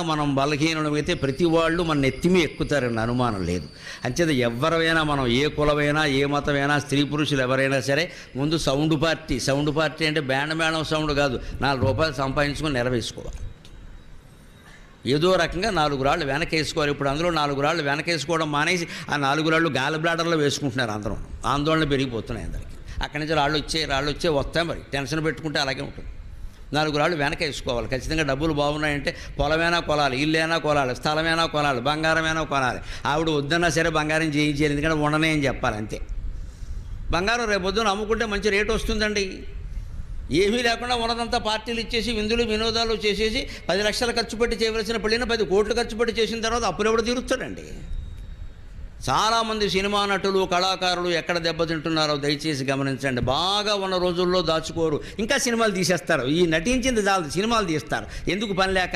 మనం బలహీనమైతే ప్రతి వాళ్ళు మన నెత్తిమి ఎక్కుతారన్న అనుమానం లేదు. అంచేత ఎవరైనా మనం ఏ కులమైనా ఏ మతమైనా స్త్రీ పురుషులు ఎవరైనా సరే ముందు సౌండ్ పార్టీ అంటే బ్యాండ్ మేళం సౌండ్ కాదు, 4 రూపాయలు సంపాదించుకొని నెరవేసుకోవాలి. ఏదో రకంగా 4 రాళ్ళు వెనకేసుకోవాలి. ఇప్పుడు అందులో 4 రాళ్ళు వెనకేసుకోవడం మానేసి ఆ 4 రాళ్ళు గాలి బ్లాడర్లో వేసుకుంటున్నారు. అందరం ఆందోళన పెరిగిపోతున్నాయి అందరికీ. అక్కడి నుంచి రాళ్ళు వచ్చే వస్తాయి. మరి టెన్షన్ పెట్టుకుంటే అలాగే ఉంటుంది. 4 రాళ్ళు వెనక వేసుకోవాలి. ఖచ్చితంగా డబ్బులు బాగున్నాయంటే పొలమైనా కొనాలి, ఇల్లేనా కొనాలి, స్థలమైనా కొనాలి, బంగారమైనా కొనాలి. ఆవిడ వద్దన్నా సరే బంగారం చేయించేయాలి, ఎందుకంటే ఉండనే అని చెప్పాలి అంతే. బంగారం రేపు పొద్దున అమ్ముకుంటే మంచి రేటు వస్తుందండి. ఏమీ లేకుండా ఉన్నదంతా పార్టీలు ఇచ్చేసి విందులు వినోదాలు చేసేసి 10 లక్షలు ఖర్చు పెట్టి చేయవలసిన పెళ్ళిన 10 కోట్లు ఖర్చు పెట్టి చేసిన తర్వాత అప్పులు ఎవడు తీరుస్తాడండి? చాలామంది సినిమా నటులు కళాకారులు ఎక్కడ దెబ్బతింటున్నారో దయచేసి గమనించండి. బాగా ఉన్న రోజుల్లో దాచుకోరు, ఇంకా సినిమాలు తీసేస్తారు. ఈ నటించింది చాలు సినిమాలు తీస్తారు. ఎందుకు పని లేక?